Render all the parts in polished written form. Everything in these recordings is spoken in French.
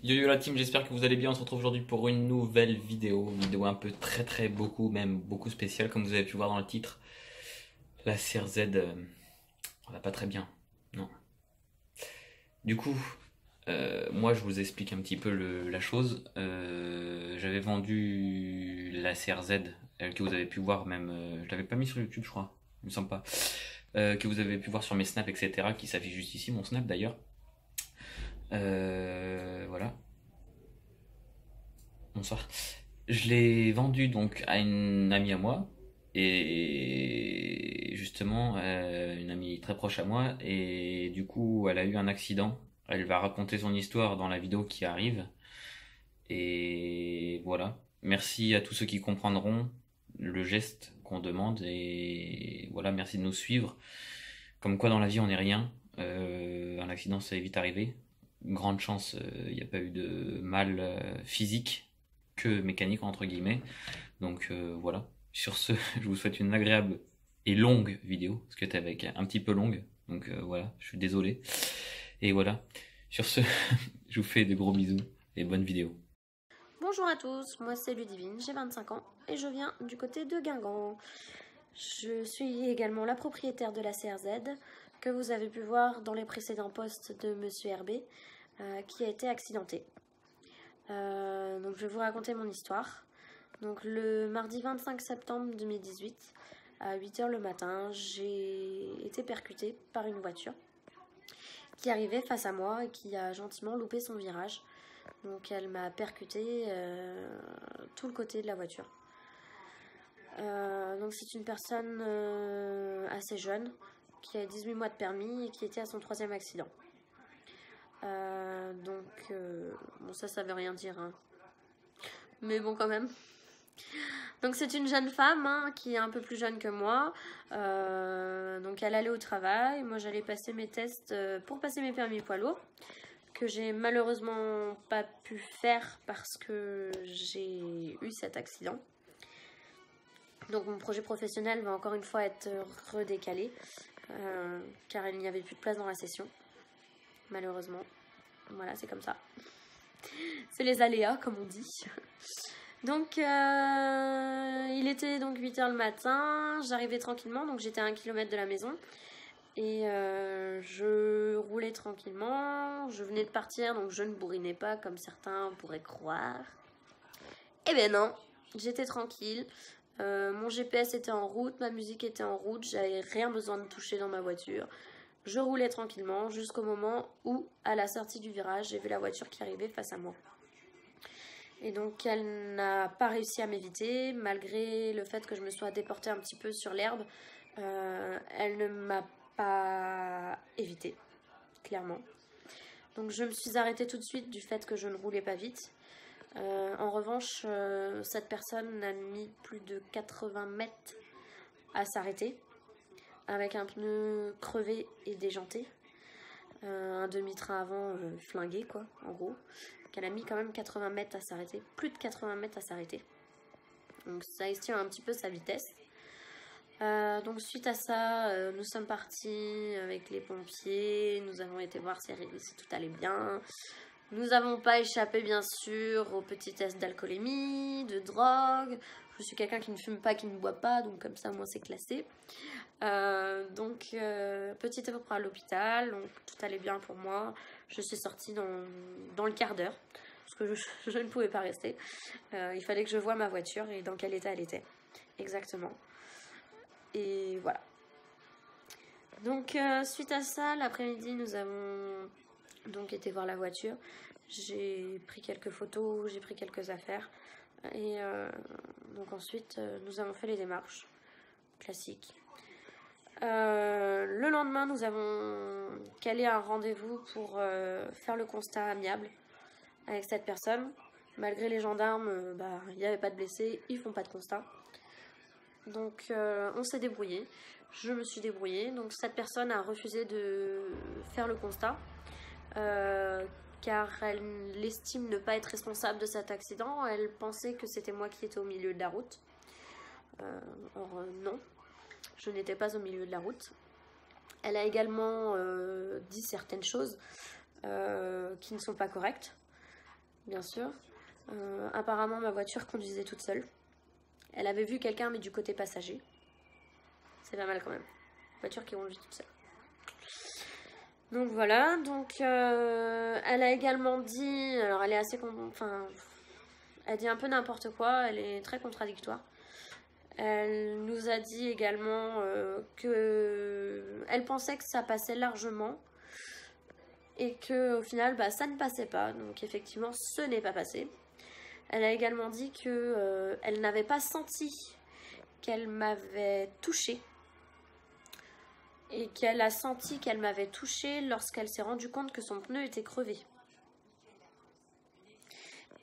Yo yo la team, j'espère que vous allez bien. On se retrouve aujourd'hui pour une nouvelle vidéo un peu très beaucoup, même beaucoup spéciale, comme vous avez pu voir dans le titre. La CRZ, on va pas très bien, non. Du coup, moi je vous explique un petit peu la chose. J'avais vendu la CRZ, que vous avez pu voir même, je l'avais pas mis sur YouTube je crois, il me semble pas. Que vous avez pu voir sur mes snaps, etc. Qui s'affiche juste ici, mon snap d'ailleurs. Voilà. Bonsoir. Je l'ai vendu donc à une amie à moi et justement une amie très proche à moi et du coup elle a eu un accident. Elle va raconter son histoire dans la vidéo qui arrive et voilà. Merci à tous ceux qui comprendront le geste qu'on demande et voilà, merci de nous suivre. Comme quoi dans la vie on n'est rien. Un accident ça est vite arrivé. Grande chance, il n'y a pas eu de mal physique que mécanique entre guillemets. Donc voilà. Sur ce, je vous souhaite une agréable et longue vidéo, parce que t'es un petit peu longue. Donc voilà, je suis désolé. Et voilà. Sur ce, je vous fais de gros bisous et bonne vidéo. Bonjour à tous, moi c'est Ludivine, j'ai 25 ans et je viens du côté de Guingamp. Je suis également la propriétaire de la CRZ que vous avez pu voir dans les précédents posts de Monsieur RB qui a été accidenté. Donc je vais vous raconter mon histoire. Donc le mardi 25 septembre 2018 à 8h le matin, j'ai été percutée par une voiture qui arrivait face à moi et qui a gentiment loupé son virage. Donc elle m'a percuté tout le côté de la voiture. Donc c'est une personne assez jeune qui a 18 mois de permis et qui était à son 3e accident. Bon ça veut rien dire, hein. Mais bon quand même. Donc c'est une jeune femme qui est un peu plus jeune que moi. Donc elle allait au travail, moi j'allais passer mes tests pour passer mes permis poids lourd, que j'ai malheureusement pas pu faire parce que j'ai eu cet accident. Donc mon projet professionnel va encore une fois être redécalé car il n'y avait plus de place dans la session, malheureusement. Voilà, c'est comme ça. C'est les aléas, comme on dit. Donc il était donc 8h le matin, j'arrivais tranquillement, donc j'étais à 1 km de la maison. Et je roulais tranquillement, je venais de partir, donc je ne bourrinais pas comme certains pourraient croire. Eh ben non, j'étais tranquille, mon GPS était en route, ma musique était en route, j'avais rien besoin de toucher dans ma voiture. Je roulais tranquillement jusqu'au moment où, à la sortie du virage, j'ai vu la voiture qui arrivait face à moi. Et donc elle n'a pas réussi à m'éviter, malgré le fait que je me sois déportée un petit peu sur l'herbe. Elle ne m'a pas évité, clairement. Donc je me suis arrêtée tout de suite du fait que je ne roulais pas vite. En revanche, cette personne a mis plus de 80 mètres à s'arrêter, avec un pneu crevé et déjanté. Un demi-train avant flingué, quoi, en gros. Qu'elle a mis quand même 80 mètres à s'arrêter, plus de 80 mètres à s'arrêter. Donc ça estime un petit peu sa vitesse. Donc suite à ça, nous sommes partis avec les pompiers, nous avons été voir si tout allait bien. Nous n'avons pas échappé bien sûr aux petits tests d'alcoolémie, de drogue. Je suis quelqu'un qui ne fume pas, qui ne boit pas, donc comme ça moi c'est classé. Petit tour à l'hôpital, donc tout allait bien pour moi. Je suis sortie dans le quart d'heure, parce que je ne pouvais pas rester. Il fallait que je voie ma voiture et dans quel état elle était, exactement. Et voilà. Donc suite à ça, l'après-midi, nous avons donc été voir la voiture. J'ai pris quelques photos, j'ai pris quelques affaires. Et donc ensuite, nous avons fait les démarches classiques. Le lendemain, nous avons calé un rendez-vous pour faire le constat amiable avec cette personne. Malgré les gendarmes, il n'y avait pas de blessés, ils font pas de constat. Donc on s'est débrouillé, je me suis débrouillée. Donc cette personne a refusé de faire le constat car elle estime ne pas être responsable de cet accident. Elle pensait que c'était moi qui étais au milieu de la route. Or non, je n'étais pas au milieu de la route. Elle a également dit certaines choses qui ne sont pas correctes. bien sûr. Apparemment, ma voiture conduisait toute seule. Elle avait vu quelqu'un, mais du côté passager. C'est pas mal quand même. Voiture qui conduit toute seule. Donc voilà, donc elle a également dit, alors elle est assez, enfin, elle dit un peu n'importe quoi, elle est très contradictoire. Elle nous a dit également que elle pensait que ça passait largement et que au final, bah, ça ne passait pas. Donc effectivement, ce n'est pas passé. Elle a également dit que elle n'avait pas senti qu'elle m'avait touchée. Et qu'elle a senti qu'elle m'avait touchée lorsqu'elle s'est rendue compte que son pneu était crevé.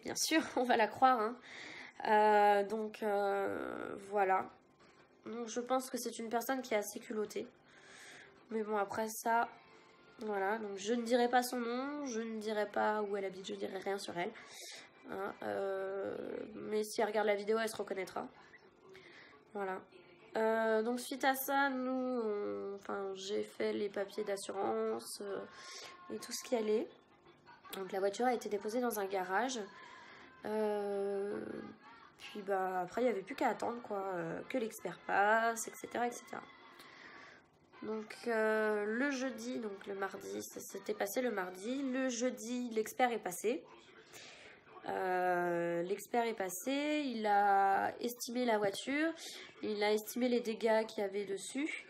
Bien sûr, on va la croire. Hein. Donc voilà. Donc, je pense que c'est une personne qui est assez culottée. Mais bon, après ça, voilà. Donc je ne dirai pas son nom, je ne dirai pas où elle habite, je ne dirai rien sur elle. Hein, mais si elle regarde la vidéo, elle se reconnaîtra. Voilà. Donc suite à ça, j'ai fait les papiers d'assurance et tout ce qui allait. Donc la voiture a été déposée dans un garage. Puis bah après il n'y avait plus qu'à attendre quoi, que l'expert passe, etc., etc. Donc le jeudi, donc le mardi, ça s'était passé le mardi. Le jeudi, l'expert est passé. L'expert est passé, il a estimé la voiture, il a estimé les dégâts qu'il y avait dessus.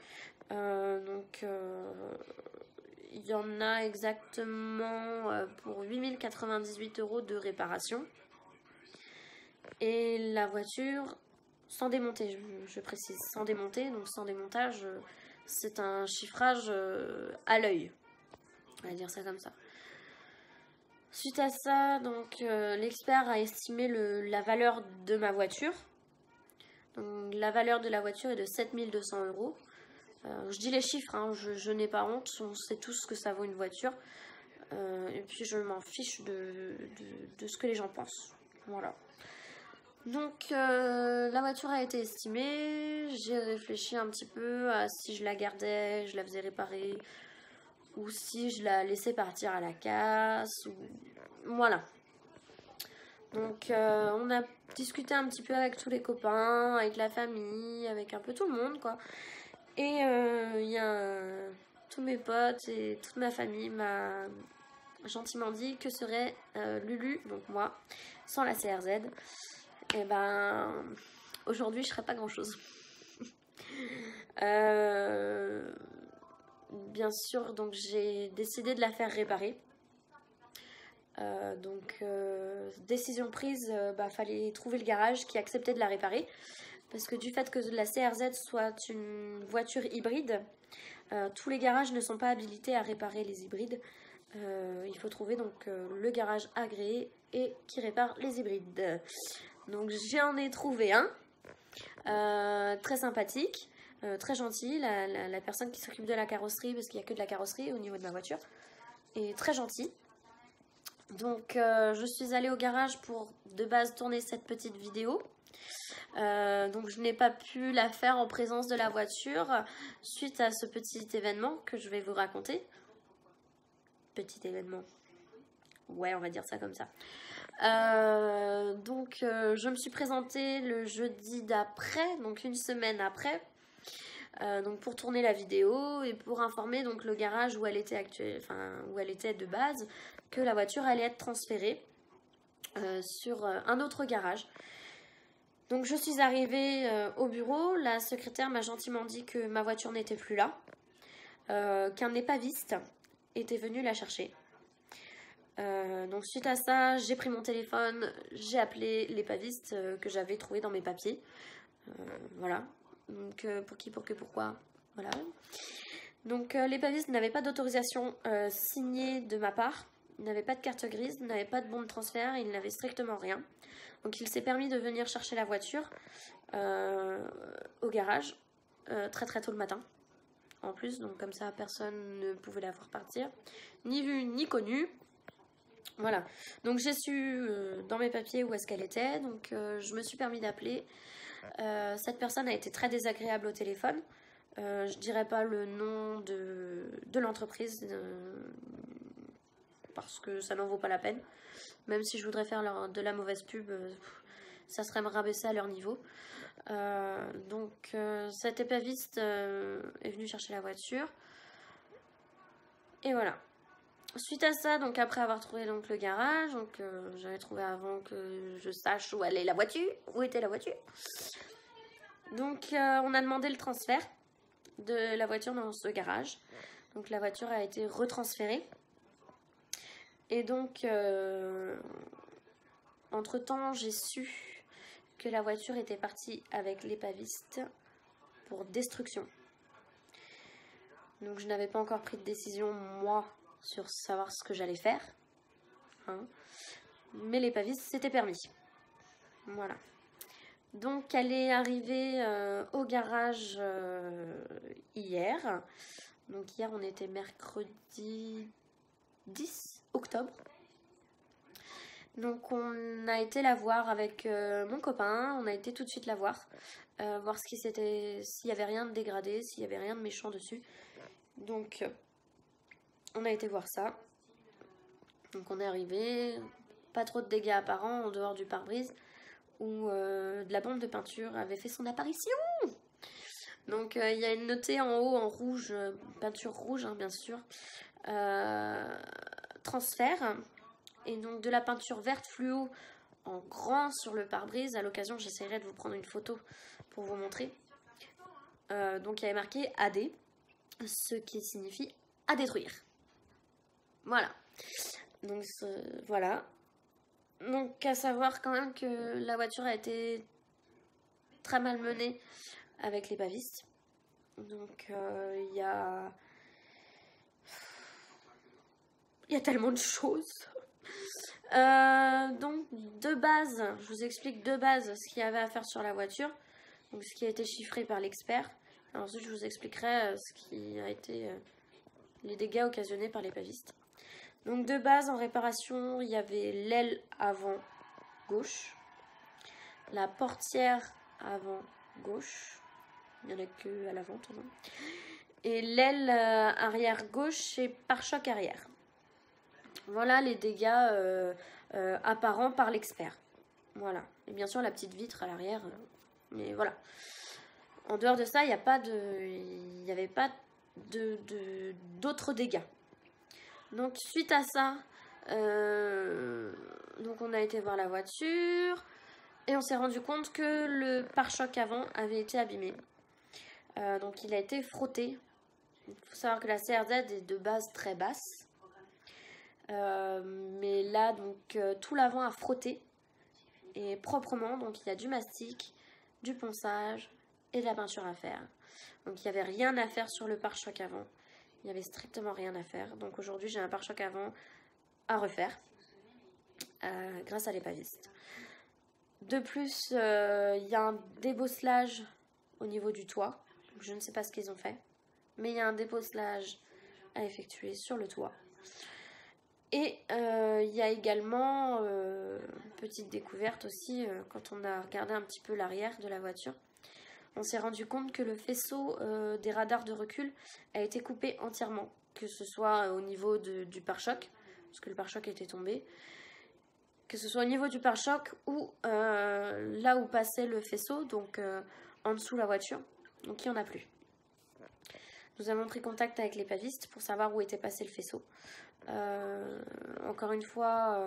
Il y en a exactement pour 8098 € de réparation. Et la voiture, sans démonter, je précise, sans démonter, donc sans démontage, c'est un chiffrage à l'œil. On va dire ça comme ça. Suite à ça, donc l'expert a estimé la valeur de ma voiture. Donc, la valeur de la voiture est de 7200 €. Je dis les chiffres, hein, je n'ai pas honte, on sait tous ce que ça vaut une voiture. Et puis je m'en fiche de ce que les gens pensent. Voilà. Donc la voiture a été estimée, j'ai réfléchi un petit peu à si je la gardais, je la faisais réparer, ou si je la laissais partir à la casse, voilà. Donc on a discuté un petit peu avec tous les copains, avec la famille, avec un peu tout le monde quoi. Et il y a tous mes potes et toute ma famille m'a gentiment dit que serait Lulu, donc moi, sans la CRZ. Et ben aujourd'hui je serais pas grand chose. Bien sûr, donc j'ai décidé de la faire réparer. Décision prise, fallait trouver le garage qui acceptait de la réparer. Parce que du fait que la CRZ soit une voiture hybride, tous les garages ne sont pas habilités à réparer les hybrides. Il faut trouver donc le garage agréé et qui répare les hybrides. Donc j'en ai trouvé un, très sympathique, très gentil, la personne qui s'occupe de la carrosserie, parce qu'il n'y a que de la carrosserie au niveau de ma voiture, est très gentil. Donc je suis allée au garage pour de base tourner cette petite vidéo. Donc je n'ai pas pu la faire en présence de la voiture suite à ce petit événement que je vais vous raconter. Petit événement. Ouais, on va dire ça comme ça. Je me suis présentée le jeudi d'après, donc une semaine après, pour tourner la vidéo et pour informer donc le garage où elle était où elle était de base, que la voiture allait être transférée sur un autre garage. Donc je suis arrivée au bureau, la secrétaire m'a gentiment dit que ma voiture n'était plus là, qu'un épaviste était venu la chercher. Donc suite à ça, j'ai pris mon téléphone, j'ai appelé l'épaviste que j'avais trouvé dans mes papiers. Voilà. Donc pour qui, pour que, pourquoi. Voilà. Donc l'épaviste n'avait pas d'autorisation signée de ma part. Il n'avait pas de carte grise, il n'avait pas de bon de transfert, il n'avait strictement rien. Donc il s'est permis de venir chercher la voiture au garage très très tôt le matin. En plus, donc comme ça personne ne pouvait la voir partir. Ni vu ni connu. Voilà, donc j'ai su dans mes papiers où est-ce qu'elle était, donc je me suis permis d'appeler. Cette personne a été très désagréable au téléphone. Je dirais pas le nom de l'entreprise, parce que ça n'en vaut pas la peine. Même si je voudrais faire de la mauvaise pub, ça serait me rabaisser à leur niveau. Donc cet épaviste est venu chercher la voiture. Et voilà. Suite à ça, donc après avoir trouvé donc le garage, donc j'avais trouvé avant que je sache où allait la voiture, où était la voiture. Donc on a demandé le transfert de la voiture dans ce garage. Donc la voiture a été retransférée. Et donc entre-temps, j'ai su que la voiture était partie avec l'épaviste pour destruction. Donc je n'avais pas encore pris de décision, moi, sur savoir ce que j'allais faire. Hein. Mais l'épaviste, c'était permis. Voilà. Donc elle est arrivée au garage hier. Donc hier, on était mercredi 10 octobre. Donc on a été la voir avec mon copain, on a été tout de suite la voir s'il y avait rien de dégradé, s'il y avait rien de méchant dessus. Donc on a été voir ça. Donc on est arrivé, pas trop de dégâts apparents en dehors du pare-brise où de la bombe de peinture avait fait son apparition. Donc il y a une notée en haut en rouge, peinture rouge hein, bien sûr, transfert. Et donc de la peinture verte fluo en grand sur le pare-brise. À l'occasion, j'essaierai de vous prendre une photo pour vous montrer. Donc il y avait marqué AD, ce qui signifie à détruire. Voilà. Donc voilà. Donc à savoir quand même que la voiture a été très mal menée avec l'épaviste. Donc il y a tellement de choses. Donc de base, je vous explique de base ce qu'il y avait à faire sur la voiture, donc ce qui a été chiffré par l'expert. Ensuite je vous expliquerai ce qui a été les dégâts occasionnés par l'épaviste. Donc de base en réparation, il y avait l'aile avant gauche, la portière avant gauche, il n'y en a que à l'avant, et l'aile arrière gauche et pare-choc arrière. Voilà les dégâts apparents par l'expert. Voilà. Et bien sûr la petite vitre à l'arrière. Mais voilà. En dehors de ça, il n'y avait pas d'autres dégâts. Donc suite à ça, donc on a été voir la voiture et on s'est rendu compte que le pare-choc avant avait été abîmé. Donc il a été frotté. Il faut savoir que la CRZ est de base très basse. Mais là donc tout l'avant a frotté et proprement, donc il y a du mastic, du ponçage et de la peinture à faire. Donc il n'y avait rien à faire sur le pare-choc avant, il n'y avait strictement rien à faire. Donc aujourd'hui j'ai un pare-choc avant à refaire grâce à l'épaviste. De plus il y a un débosselage au niveau du toit. Donc, je ne sais pas ce qu'ils ont fait, mais il y a un débosselage à effectuer sur le toit. Et il y a également une petite découverte aussi, quand on a regardé un petit peu l'arrière de la voiture, on s'est rendu compte que le faisceau des radars de recul a été coupé entièrement, que ce soit au niveau du pare-choc, parce que le pare-choc était tombé, que ce soit au niveau du pare-choc ou là où passait le faisceau, donc en dessous la voiture, donc il n'y en a plus. Nous avons pris contact avec l'épaviste pour savoir où était passé le faisceau. Encore une fois,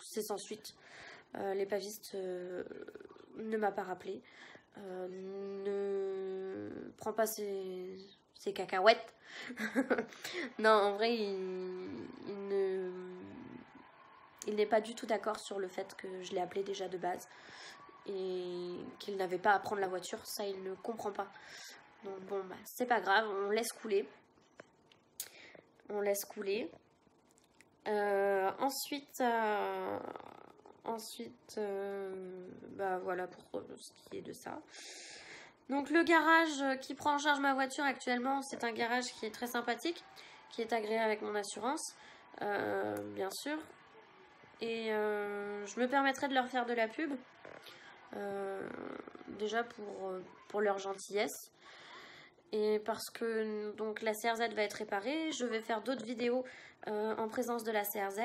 c'est sans suite. L'épaviste ne m'a pas rappelé, ne prend pas ses cacahuètes. Non, en vrai, il n'est pas du tout d'accord sur le fait que je l'ai appelé déjà de base et qu'il n'avait pas à prendre la voiture. Ça, il ne comprend pas. Donc bon, bah, c'est pas grave, on laisse couler. On laisse couler. Ensuite, bah voilà pour ce qui est de ça. Donc le garage qui prend en charge ma voiture actuellement, c'est un garage qui est très sympathique, qui est agréé avec mon assurance, bien sûr. Et je me permettrai de leur faire de la pub, déjà pour leur gentillesse. Et parce que donc la CRZ va être réparée, je vais faire d'autres vidéos en présence de la CRZ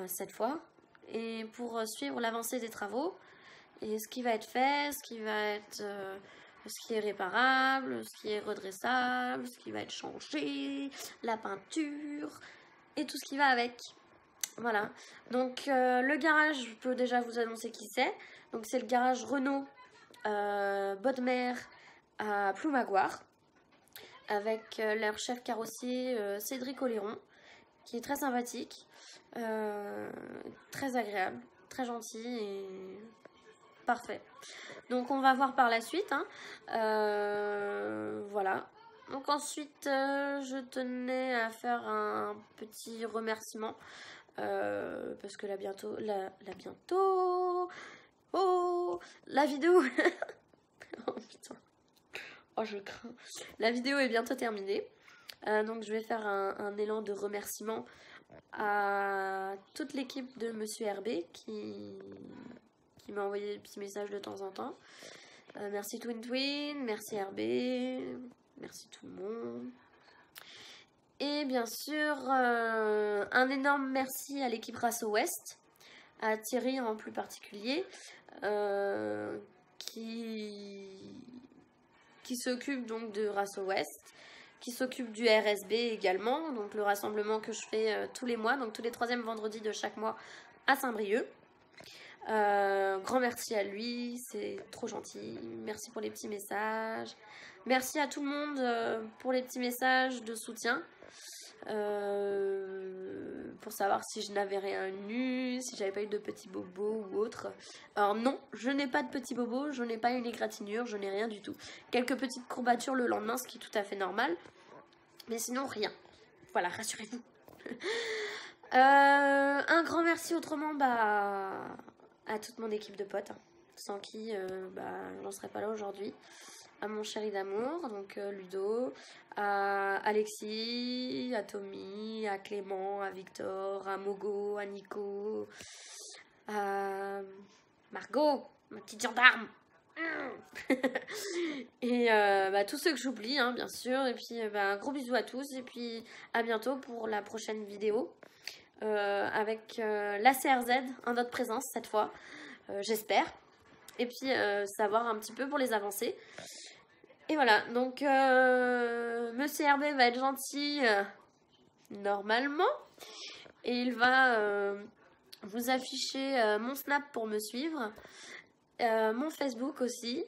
cette fois. Et pour suivre l'avancée des travaux et ce qui va être fait, ce qui est réparable, ce qui est redressable, ce qui va être changé, la peinture et tout ce qui va avec. Voilà. Donc le garage, je peux déjà vous annoncer qui c'est. Donc c'est le garage Renault Bodmer à Ploumagoire, avec leur chef carrossier Cédric Oléron, qui est très sympathique, très agréable, très gentil et parfait. Donc on va voir par la suite. Hein. Voilà. Donc ensuite, je tenais à faire un petit remerciement. Parce que là bientôt, la vidéo, oh putain, oh je crains, la vidéo est bientôt terminée, donc je vais faire un élan de remerciement à toute l'équipe de Monsieur RB qui m'a envoyé des petits messages de temps en temps. Merci Twin Twin, merci RB, merci tout le monde. Et bien sûr, un énorme merci à l'équipe Rasso West, à Thierry en plus particulier, qui s'occupe donc de Rasso West, qui s'occupe du RSB également, donc le rassemblement que je fais tous les mois, donc tous les troisièmes vendredis de chaque mois à Saint-Brieuc. Grand merci à lui, c'est trop gentil. Merci pour les petits messages. Merci à tout le monde pour les petits messages de soutien. Pour savoir si je n'avais rien eu, si j'avais pas eu de petits bobos ou autre. Alors non, je n'ai pas de petits bobos, je n'ai pas une égratignure, je n'ai rien du tout. Quelques petites courbatures le lendemain, ce qui est tout à fait normal. Mais sinon, rien. Voilà, rassurez-vous. Un grand merci autrement à toute mon équipe de potes, hein, sans qui j'en serais pas là aujourd'hui. À mon chéri d'amour, donc Ludo, à Alexis, à Tommy, à Clément, à Victor, à Mogo, à Nico, à Margot, ma petite gendarme. Et tous ceux que j'oublie, hein, bien sûr. Et puis un gros bisou à tous. Et puis à bientôt pour la prochaine vidéo avec la CRZ en notre présence cette fois, j'espère. Et puis savoir un petit peu pour les avancées. Et voilà, donc Monsieur RB va être gentil normalement. Et il va vous afficher mon Snap pour me suivre. Mon Facebook aussi.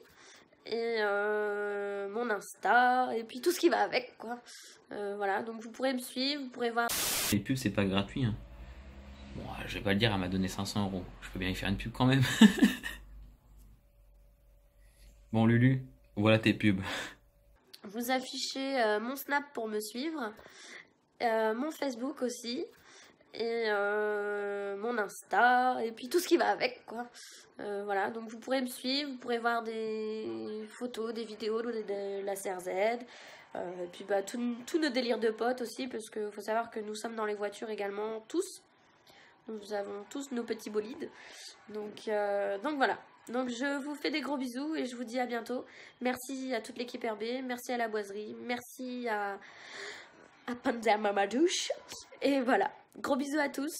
Et mon Insta. Et puis tout ce qui va avec, quoi. Voilà, donc vous pourrez me suivre, vous pourrez voir. Les pubs, c'est pas gratuit. Hein. Bon, je vais pas le dire, elle m'a donné 500 €. Je peux bien y faire une pub quand même. Bon, Lulu, voilà tes pubs. Vous affichez mon Snap pour me suivre. Mon Facebook aussi. Et mon Insta. Et puis tout ce qui va avec, quoi. Voilà, donc vous pourrez me suivre. Vous pourrez voir des photos, des vidéos de la CRZ. Et puis tous nos délires de potes aussi. Parce qu'il faut savoir que nous sommes dans les voitures également tous. Nous avons tous nos petits bolides. Donc voilà. Donc je vous fais des gros bisous et je vous dis à bientôt. Merci à toute l'équipe RB, merci à la boiserie, merci à Panzer Mamadouche. Et voilà, gros bisous à tous.